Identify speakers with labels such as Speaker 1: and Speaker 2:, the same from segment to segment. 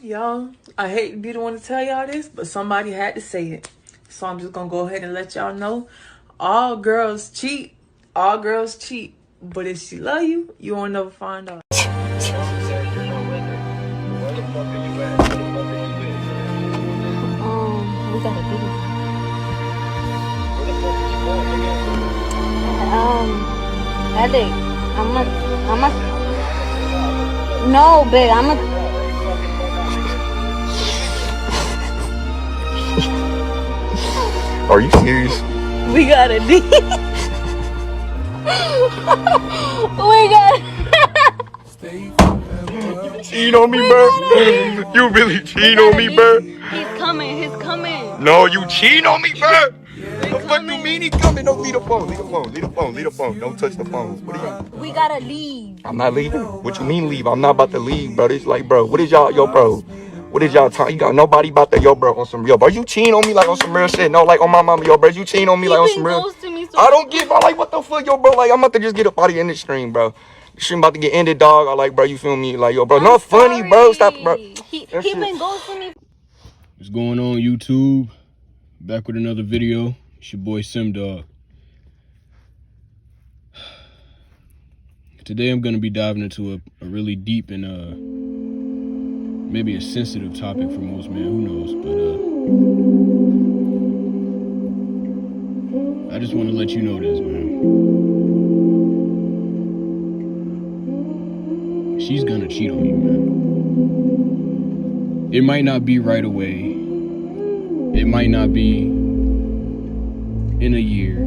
Speaker 1: Y'all, I hate to be the one to tell y'all this, but somebody had to say it. So I'm just gonna go ahead and let y'all know. All girls cheat. All girls cheat. But if she love you, you won't never find out.
Speaker 2: We got a video. Alec, no, babe,
Speaker 3: Are you serious?
Speaker 2: we got a D. We got.
Speaker 3: You cheat on me, bro. You really cheat on me, bro.
Speaker 2: He's coming.
Speaker 3: No, you cheat on me, bro. The fuck you mean he's coming? Don't leave the phone. Don't touch the phone. What are you?
Speaker 2: We gotta leave.
Speaker 3: I'm not leaving. What you mean leave? I'm not about to leave, bro. It's like, bro, what is y'all, yo, bro? What is y'all talking? You got nobody about that, yo, bro, on some real, bro. You cheating on me like on some real shit? No, like on my mama, yo, bro. You cheating on me like on some real? I don't give. I like what the fuck, yo, bro. Like I'm about to just get up out of here in this stream, bro. The stream about to get ended, dog. I like, bro. You feel me? Like, yo, bro. No funny, bro. Stop, bro.
Speaker 2: He been ghosting me.
Speaker 4: What's going on, YouTube? Back with another video. It's your boy SimDog. Today I'm gonna be diving into a really deep and maybe a sensitive topic for most men. Who knows? But I just want to let you know this, man. She's gonna cheat on you, man. It might not be right away. It might not be in a year.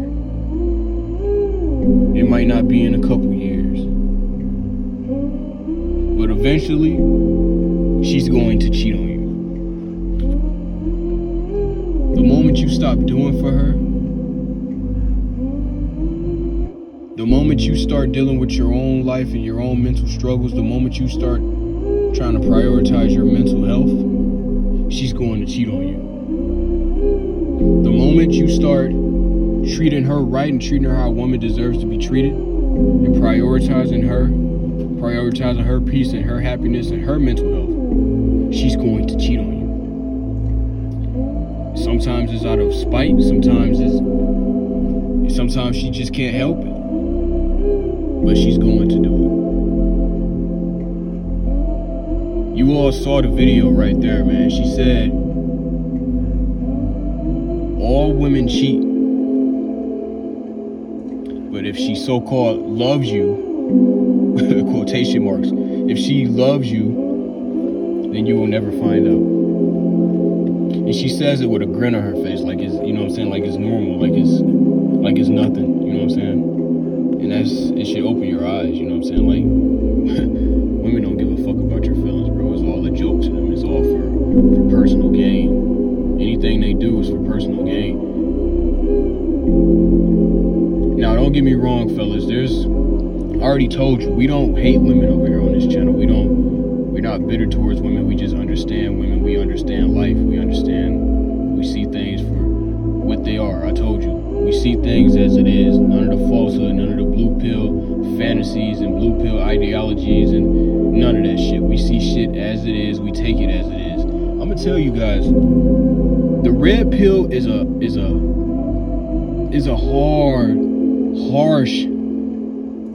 Speaker 4: It might not be in a couple years. But eventually, she's going to cheat on you. The moment you stop doing for her, the moment you start dealing with your own life and your own mental struggles, the moment you start trying to prioritize your mental health, she's going to cheat on you. The moment you start treating her right and treating her how a woman deserves to be treated and prioritizing her peace and her happiness and her mental health, she's going to cheat on you. Sometimes it's out of spite, sometimes she just can't help it. But she's going to do it. You all saw the video right there, man. She said, all women cheat. But if she so-called loves you, quotation marks, if she loves you, then you will never find out. And she says it with a grin on her face, like it's, you know what I'm saying, like it's normal, like it's nothing, you know what I'm saying? And it should open your eyes, you know what I'm saying? Like, women don't give a fuck about your feelings, bro. It's all a joke to them. It's all for personal gain. Anything they do is for personal gain. Now, don't get me wrong, fellas. I already told you, we don't hate women over here on this channel. We're not bitter towards women. We just understand women. We understand life. We see things for what they are. I told you. We see things as it is. None of the falsehood, none of the blue pill fantasies and blue pill ideologies and none of that shit. We see shit as it is. We take it as it is. I'm gonna tell you guys, the red pill is a hard, harsh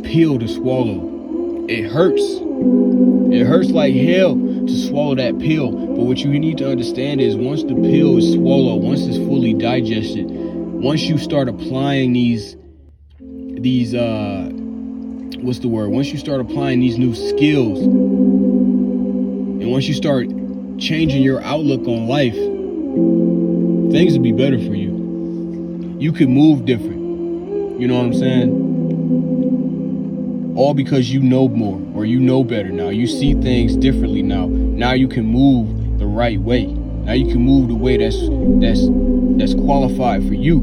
Speaker 4: pill to swallow. It hurts. It hurts like hell to swallow that pill. But what you need to understand is once the pill is swallowed, once it's fully digested, once you start applying once you start applying these new skills, and once you start changing your outlook on life, things will be better for you. You can move different. You know what I'm saying? All because you know more, or you know better now. You see things differently now. Now you can move the right way. Now you can move the way that's qualified for you.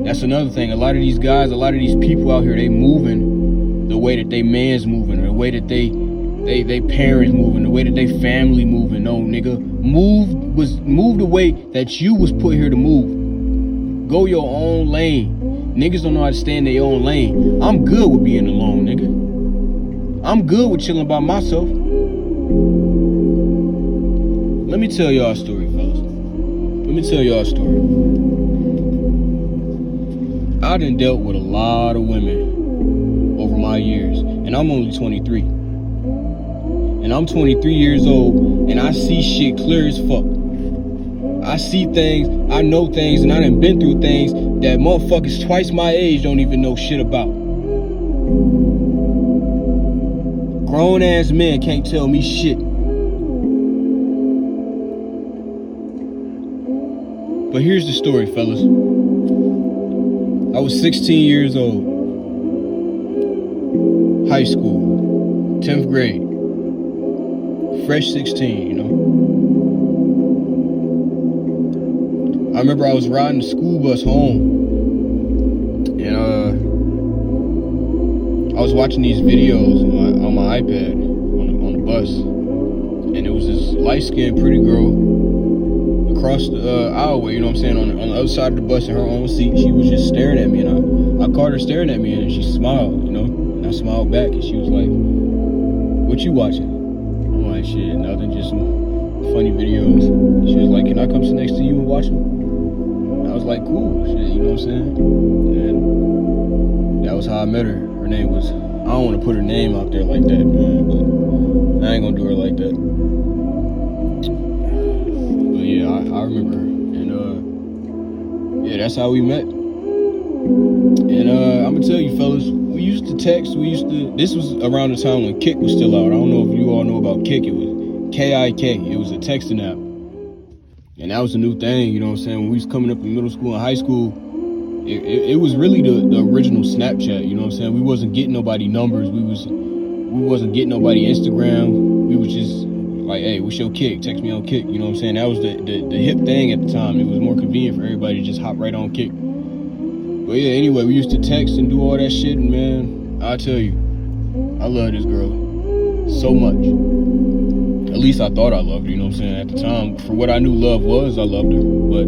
Speaker 4: That's another thing. A lot of these guys, a lot of these people out here, they moving the way that they man's moving, or the way that they parents moving, the way that they family moving. No, nigga, move the way that you was put here to move. Go your own lane. Niggas don't know how to stay in their own lane. I'm good with being alone, nigga. I'm good with chilling by myself. let me tell y'all a story, fellas. Let me tell y'all a story. I done dealt with a lot of women over my years, and I'm only 23. And I'm 23 years old, and I see shit clear as fuck. I see things, I know things, and I done been through things that motherfuckers twice my age don't even know shit about. Grown ass men can't tell me shit. But here's the story, fellas. I was 16 years old. High school. 10th grade. Fresh 16, you know. I remember I was riding the school bus home. And I was watching these videos on my iPad on the bus. And it was this light-skinned pretty girl across the aisleway, you know what I'm saying, on the other side of the bus in her own seat. She was just staring at me, and I caught her staring at me, and she smiled, you know, and I smiled back, and she was like, "What you watching?" I'm like, "Shit, nothing, just some funny videos." She was like, "Can I come sit next to you and watch them?" And I was like, "Cool, shit," you know what I'm saying? And that was how I met her. Her name was, I don't want to put her name out there like that, man, but I ain't gonna do her like that. Yeah, I remember her, and yeah, that's how we met. And I'm gonna tell you, fellas, we used to text. This was around the time when Kik was still out. I don't know if you all know about Kik. It was K-I-K. It was a texting app, and that was a new thing. You know what I'm saying? When we was coming up in middle school and high school, it was really the original Snapchat. You know what I'm saying? We wasn't getting nobody numbers. We wasn't getting nobody Instagram. We was just like, "Hey, what's your Kik? Text me on Kik." You know what I'm saying? That was the hip thing at the time. It was more convenient for everybody to just hop right on Kik. But yeah, anyway, we used to text and do all that shit, and man, I tell you, I love this girl so much. At least I thought I loved her, you know what I'm saying? At the time, for what I knew love was, I loved her. But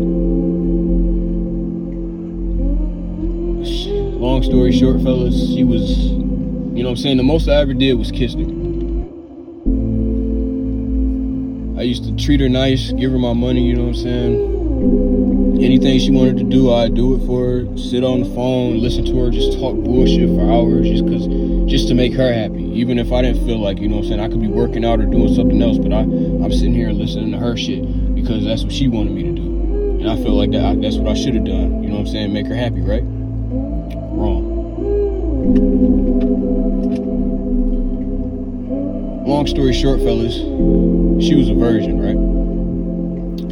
Speaker 4: long story short, fellas, she was, you know what I'm saying, the most I ever did was kiss her. I used to treat her nice, give her my money, you know what I'm saying? Anything she wanted to do, I'd do it for her. Sit on the phone, listen to her, just talk bullshit for hours just to make her happy. Even if I didn't feel like, you know what I'm saying, I could be working out or doing something else, but I'm sitting here listening to her shit because that's what she wanted me to do. And I feel like that's what I should have done, you know what I'm saying, make her happy, right? Wrong. Long story short, fellas, she was a virgin, right?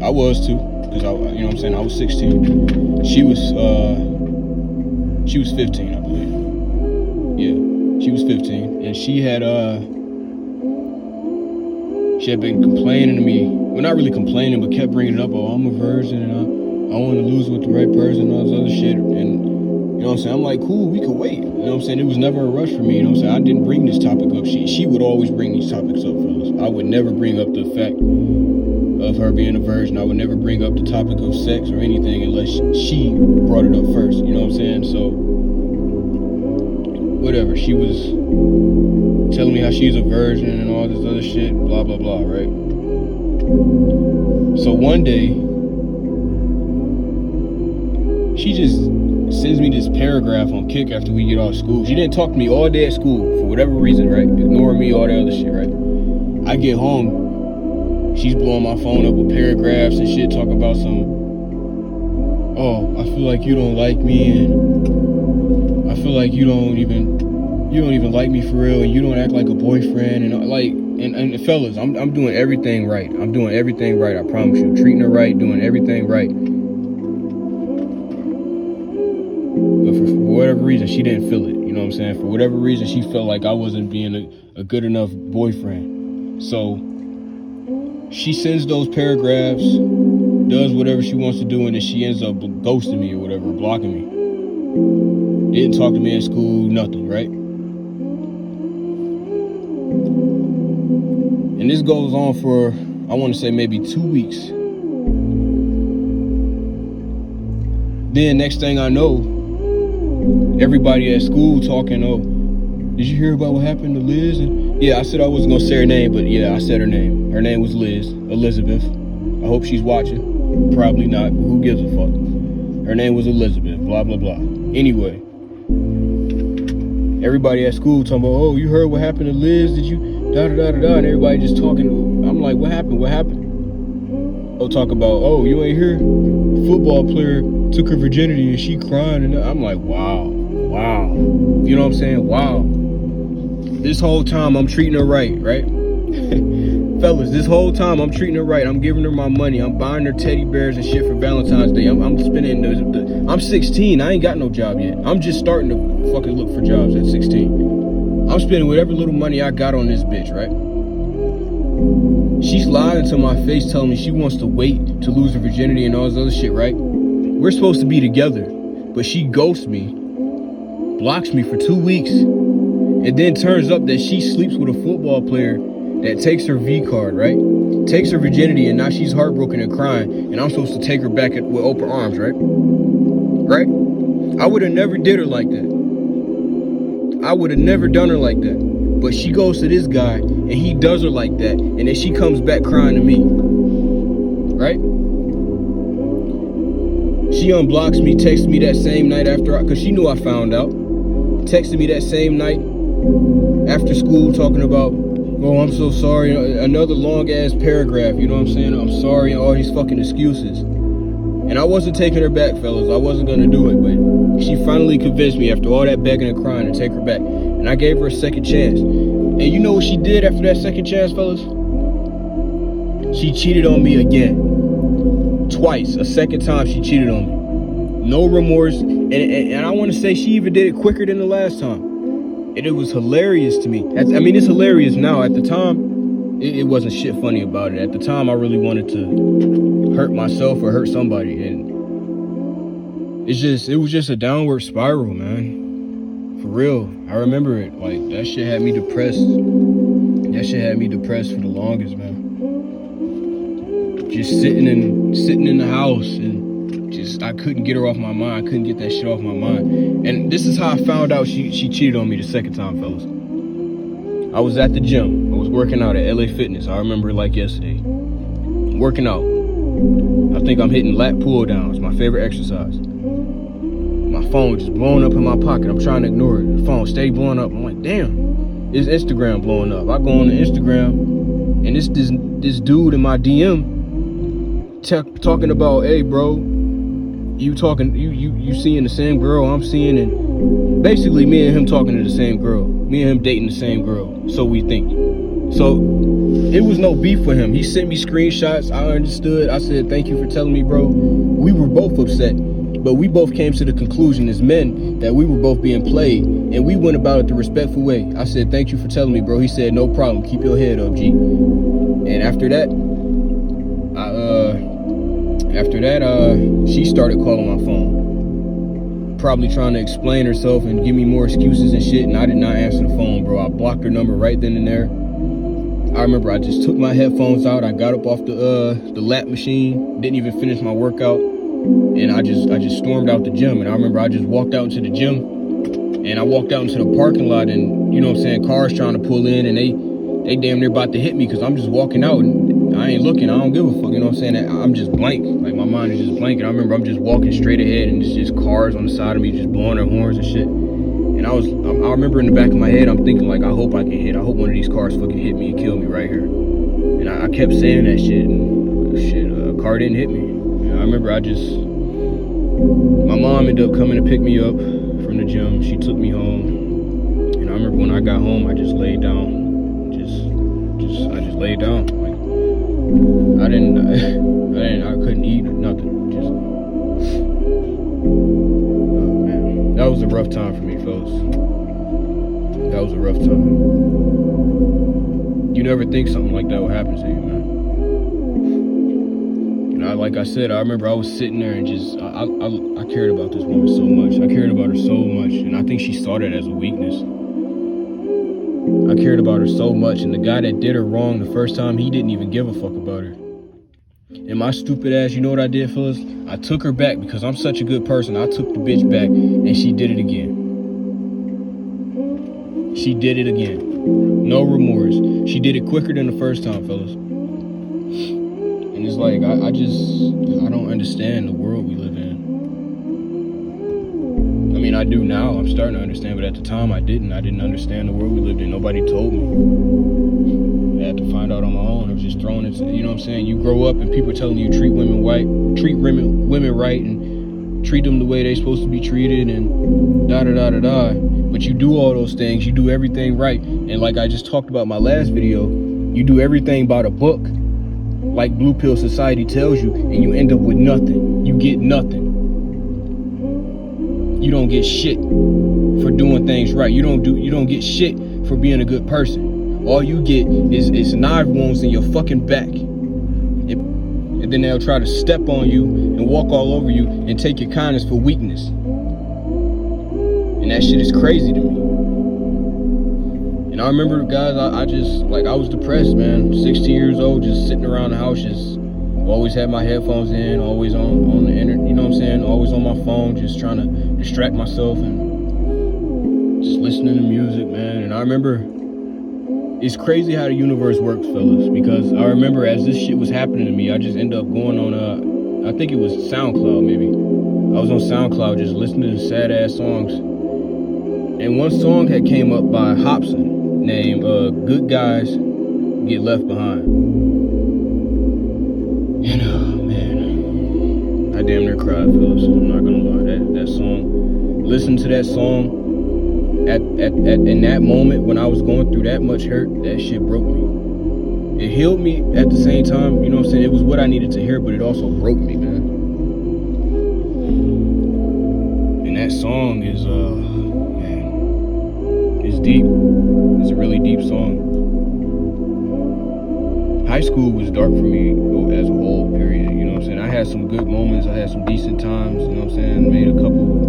Speaker 4: I was too, because you know what I'm saying, I was 16. She was 15, I believe. Yeah, she was 15, and she had been complaining to me. Well, not really complaining, but kept bringing it up. "Oh, I'm a virgin, and I want to lose with the right person," and all this other shit. And you know what I'm saying? I'm like, cool, we can wait. You know what I'm saying? It was never a rush for me. You know what I'm saying? I didn't bring this topic up. She would always bring these topics up, fellas. I would never bring up the fact of her being a virgin. I would never bring up the topic of sex or anything unless she brought it up first. You know what I'm saying? So, whatever. She was telling me how she's a virgin and all this other shit, blah, blah, blah, right? So one day, she just sends me this paragraph on Kik after we get off school. She didn't talk to me all day at school for whatever reason, right? Ignoring me, all that other shit, right? I get home, she's blowing my phone up with paragraphs and shit, talking about some, "Oh, I feel like you don't like me, and I feel like you don't even like me for real, and you don't act like a boyfriend," and like, and fellas, I'm doing everything right. I'm doing everything right, I promise you. Treating her right, doing everything right. But for whatever reason, she didn't feel it, you know what I'm saying? For whatever reason, she felt like I wasn't being a good enough boyfriend. So she sends those paragraphs, does whatever she wants to do, and then she ends up ghosting me or whatever, blocking me. Didn't talk to me at school, nothing, right? And this goes on for, I want to say maybe 2 weeks. Then next thing I know, everybody at school talking, "Oh, did you hear about what happened to Liz?" And yeah, I said I wasn't gonna say her name, but yeah, I said her name. Her name was Liz, Elizabeth. I hope she's watching. Probably not, but who gives a fuck? Her name was Elizabeth, blah, blah, blah. Anyway, everybody at school talking about, oh, you heard what happened to Liz? Did you, da-da-da-da-da, and everybody just talking. I'm like, what happened? What happened? They'll talk about, oh, you ain't here? The football player took her virginity and she crying. And I'm like, wow. You know what I'm saying? Wow. This whole time I'm treating her right? Fellas, this whole time I'm treating her right. I'm giving her my money. I'm buying her teddy bears and shit for Valentine's Day. I'm spending I'm 16. I ain't got no job yet. I'm just starting to fucking look for jobs at 16. I'm spending whatever little money I got on this bitch, right? She's lying to my face telling me she wants to wait to lose her virginity and all this other shit, right? We're supposed to be together, but she ghosts me, blocks me for 2 weeks, and then turns up that she sleeps with a football player that takes her V card, right? Takes her virginity, and now she's heartbroken and crying, and I'm supposed to take her back with open arms, right? Right? I would have never did her like that. I would have never done her like that. But she goes to this guy, and he does her like that, and then she comes back crying to me, right? She unblocks me, texts me that same night after, because she knew I found out. Texted me that same night after school talking about, oh, I'm so sorry, another long ass paragraph, you know what I'm saying? I'm sorry, and all these fucking excuses. And I wasn't taking her back, fellas. I wasn't gonna do it, but she finally convinced me after all that begging and crying to take her back. And I gave her a second chance. And you know what she did after that second chance, fellas? She cheated on me again. Twice. A second time she cheated on me. No remorse. And I want to say she even did it quicker than the last time. And it was hilarious to me. I mean, it's hilarious now. At the time, it wasn't shit funny about it. At the time, I really wanted to hurt myself or hurt somebody. And it was just a downward spiral, man. For real. I remember it. Like, that shit had me depressed. That shit had me depressed for the longest, man. Just sitting in the house and just, I couldn't get her off my mind. I couldn't get that shit off my mind. And this is how I found out she cheated on me the second time, fellas. I was at the gym. I was working out at LA Fitness. I remember it like yesterday. Working out. I think I'm hitting lat pull downs, my favorite exercise. My phone just blowing up in my pocket. I'm trying to ignore it. The phone stay blowing up. I'm like, damn, it's Instagram blowing up. I go on the Instagram, and it's this dude in my DM talking about, hey, bro, you seeing the same girl I'm seeing, and basically me and him talking to the same girl. Me and him dating the same girl. So we think. So it was no beef for him. He sent me screenshots. I understood. I said, thank you for telling me, bro. We were both upset. But we both came to the conclusion as men that we were both being played, and we went about it the respectful way. I said, thank you for telling me, bro. He said, no problem. Keep your head up, G. And after that, she started calling my phone. Probably trying to explain herself and give me more excuses and shit, and I did not answer the phone, bro. I blocked her number right then and there. I remember I just took my headphones out. I got up off the lap machine, didn't even finish my workout. And I just stormed out the gym. And I remember I just walked out into the gym, and I walked out into the parking lot, and you know what I'm saying, cars trying to pull in, and they damn near about to hit me because I'm just walking out and I ain't looking. I don't give a fuck, you know what I'm saying? I'm just blank. Like, my mind is just blank. And I remember I'm just walking straight ahead, and it's just cars on the side of me just blowing their horns and shit. And I remember in the back of my head, I'm thinking like, I hope I get hit. I hope one of these cars fucking hit me and kill me right here. And I kept saying that shit, and a car didn't hit me. And I remember my mom ended up coming to pick me up from the gym. She took me home. And I remember when I got home, I just laid down. I just laid down. Like, I couldn't eat or nothing. Just, oh man. That was a rough time for me, fellas. That was a rough time. You never think something like that would happen to you, man. Like I said, I remember I was sitting there and just, I cared about this woman so much. I cared about her so much, and I think she saw that as a weakness. I cared about her so much, and the guy that did her wrong the first time, he didn't even give a fuck about her. And my stupid ass, you know what I did, fellas? I took her back because I'm such a good person. I took the bitch back, and she did it again. She did it again. No remorse. She did it quicker than the first time, fellas. And it's like I don't understand the world we live in. I mean, I do now. I'm starting to understand, but at the time I didn't. I didn't understand the world we lived in. Nobody told me. I had to find out on my own. I was just thrown into, you know what I'm saying? You grow up and people are telling you treat women right, and treat them the way they're supposed to be treated, and da-da-da-da-da. But you do all those things. You do everything right. And like I just talked about in my last video, you do everything by the book, like Blue Pill Society tells you, and you end up with nothing. You get nothing. You don't get shit for doing things right. You don't get shit for being a good person. All you get is knife wounds in your fucking back. And then they'll try to step on you and walk all over you and take your kindness for weakness. And that shit is crazy to me. And I remember, guys, I was depressed, man. 16 years old, just sitting around the house, just always had my headphones in, always on the internet, you know what I'm saying? Always on my phone, just trying to distract myself and just listening to music, man. And I remember, it's crazy how the universe works, fellas, because I remember as this shit was happening to me, I just ended up going on, I think it was SoundCloud, maybe. I was on SoundCloud just listening to sad-ass songs. And one song had came up by Hobson named Good Guys Get Left Behind. And man, I damn near cried, fellas. I'm not gonna lie. That song, listen to that song at in that moment when I was going through that much hurt, that shit broke me. It healed me at the same time, you know what I'm saying? It was what I needed to hear, but it also broke me, man. And that song is man, it's deep. It's a really deep song. High school was dark for me as a whole, period. You know what I'm saying? I had some good moments. I had some decent times. You know what I'm saying? Made a couple,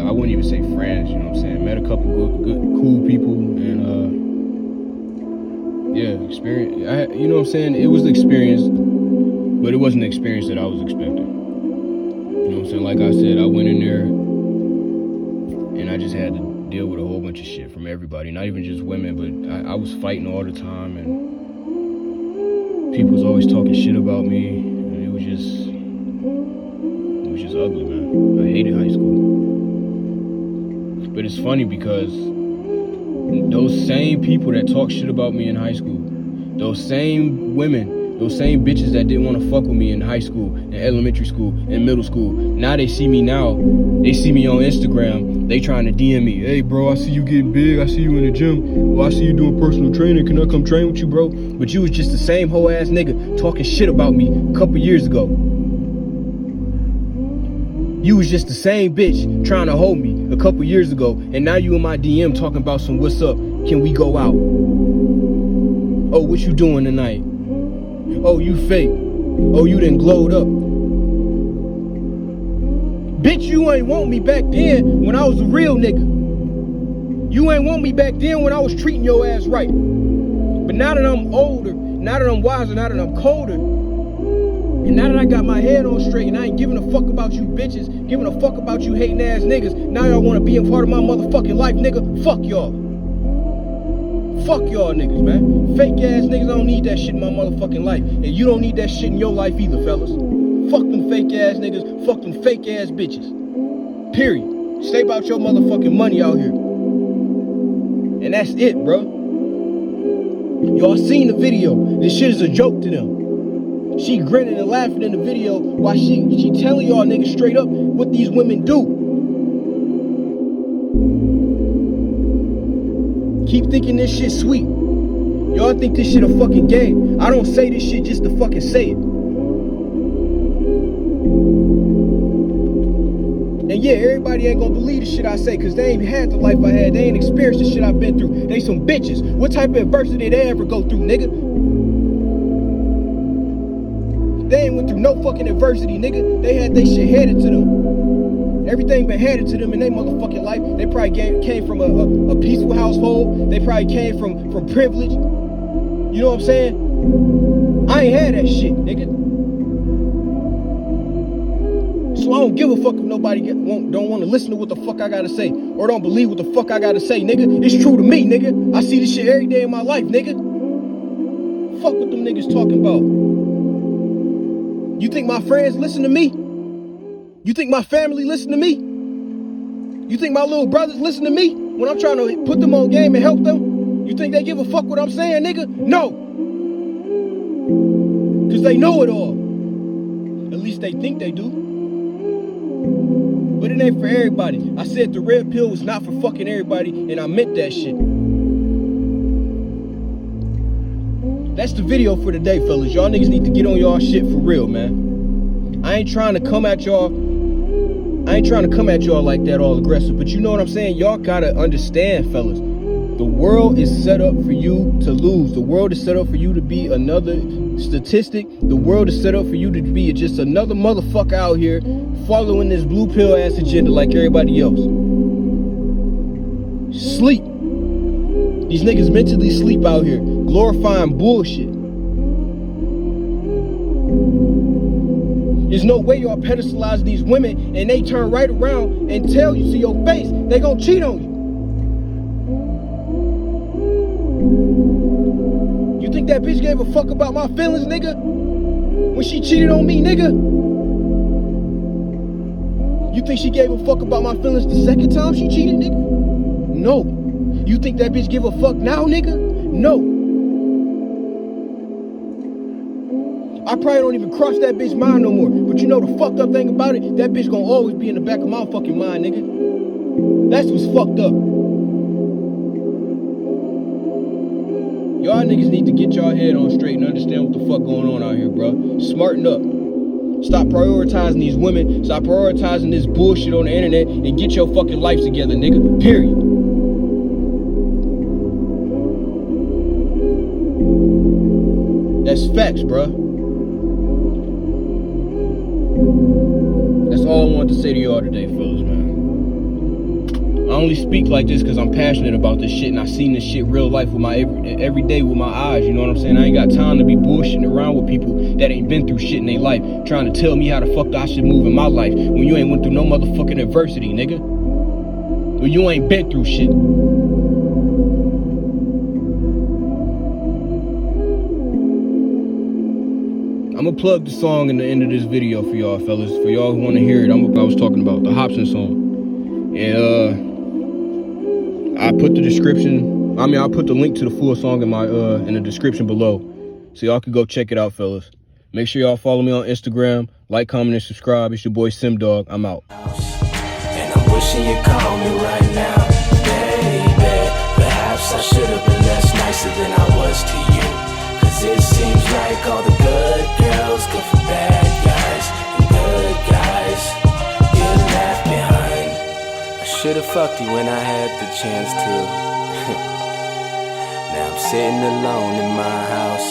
Speaker 4: I wouldn't even say friends. You know what I'm saying? Met a couple good, cool people, and yeah, experience. You know what I'm saying? It was the experience, but it wasn't the experience that I was expecting. You know what I'm saying? Like I said, I went in there, and I just had to deal with a whole bunch of shit from everybody. Not even just women, but I was fighting all the time, and people was always talking shit about me, and it was just ugly, man. I hated high school. But it's funny because those same people that talk shit about me in high school, those same women, those same bitches that didn't want to fuck with me in high school, in elementary school, in middle school, now they see me now. They see me on Instagram. They trying to DM me. Hey, bro, I see you getting big. I see you in the gym. Well, I see you doing personal training. Can I come train with you, bro? But you was just the same whole ass nigga talking shit about me a couple years ago. You was just the same bitch trying to hold me a couple years ago. And now you in my DM talking about some what's up. Can we go out? Oh, what you doing tonight? Oh, you fake. Oh, you done glowed up. Bitch, you ain't want me back then when I was a real nigga. You ain't want me back then when I was treating your ass right. But now that I'm older, now that I'm wiser, now that I'm colder, and now that I got my head on straight and I ain't giving a fuck about you bitches, giving a fuck about you hating ass niggas, now y'all wanna be a part of my motherfucking life, nigga? Fuck y'all. Fuck y'all niggas, man. Fake ass niggas, I don't need that shit in my motherfucking life. And you don't need that shit in your life either, fellas. Fuck them fake ass niggas. Fuck them fake ass bitches. Period. Stay about your motherfucking money out here. And that's it, bro. Y'all seen the video. This shit is a joke to them. She grinning and laughing in the video while she telling y'all niggas straight up what these women do. Keep thinking this shit sweet. Y'all think this shit a fucking game. I don't say this shit just to fucking say it. And yeah, everybody ain't gonna believe the shit I say, cause they ain't had the life I had. They ain't experienced the shit I've been through. They some bitches. What type of adversity they ever go through, nigga? They ain't went through no fucking adversity, nigga. They had they shit handed to them. Everything been handed to them in their motherfucking life. They probably came from a peaceful household. They probably came from privilege. You know what I'm saying? I ain't had that shit, nigga. So I don't give a fuck if nobody don't want to listen to what the fuck I gotta say, or don't believe what the fuck I gotta say, nigga. It's true to me, nigga. I see this shit every day in my life, nigga. Fuck what them niggas talking about. You think my friends listen to me? You think my family listen to me? You think my little brothers listen to me when I'm trying to put them on game and help them? You think they give a fuck what I'm saying, nigga? No. Cause they know it all. At least they think they do. But it ain't for everybody. I said the red pill was not for fucking everybody, and I meant that shit. That's the video for today, fellas. Y'all niggas need to get on y'all shit for real, man. I ain't trying to come at y'all like that all aggressive, but you know what I'm saying? Y'all gotta understand, fellas. The world is set up for you to lose. The world is set up for you to be another statistic. The world is set up for you to be just another motherfucker out here following this blue pill ass agenda like everybody else. Sleep. These niggas mentally sleep out here, glorifying bullshit. There's no way y'all pedestalize these women and they turn right around and tell you to your face they gonna cheat on you. You think that bitch gave a fuck about my feelings, nigga? When she cheated on me, nigga? You think she gave a fuck about my feelings the second time she cheated, nigga? No. You think that bitch give a fuck now, nigga? No. I probably don't even cross that bitch mind no more. But you know the fucked up thing about it? That bitch gonna always be in the back of my fucking mind, nigga. That's what's fucked up. Y'all niggas need to get y'all head on straight and understand what the fuck going on out here, bro. Smarten up. Stop prioritizing these women. Stop prioritizing this bullshit on the internet and get your fucking life together, nigga. Period. That's facts, bro. That's all I wanted to say to y'all today, fellas, man. I only speak like this because I'm passionate about this shit and I seen this shit real life with my every day with my eyes, you know what I'm saying? I ain't got time to be bullshitting around with people that ain't been through shit in their life, trying to tell me how the fuck I should move in my life when you ain't went through no motherfucking adversity, nigga. When you ain't been through shit. I'm gonna plug the song in the end of this video for y'all, fellas. For y'all who want to hear it, I was talking about the Hopsin song. And I put the description. I'll put the link to the full song in the description below, so y'all can go check it out, fellas. Make sure y'all follow me on Instagram, like, comment, and subscribe. It's your boy SimDog. I'm out.
Speaker 5: And I'm wishing you'd call me right now, baby. Perhaps I should have been less nicer than I was to you. Cause it seems like all the good girls go for bad guys, and good guys get left behind. I should have fucked you when I had the chance to. Now I'm sitting alone in my house,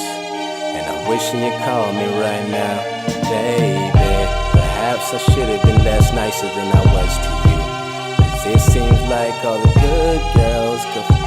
Speaker 5: and I'm wishing you'd call me right now, baby. Perhaps I should have been less nicer than I was to you. Cause it seems like all the good girls go for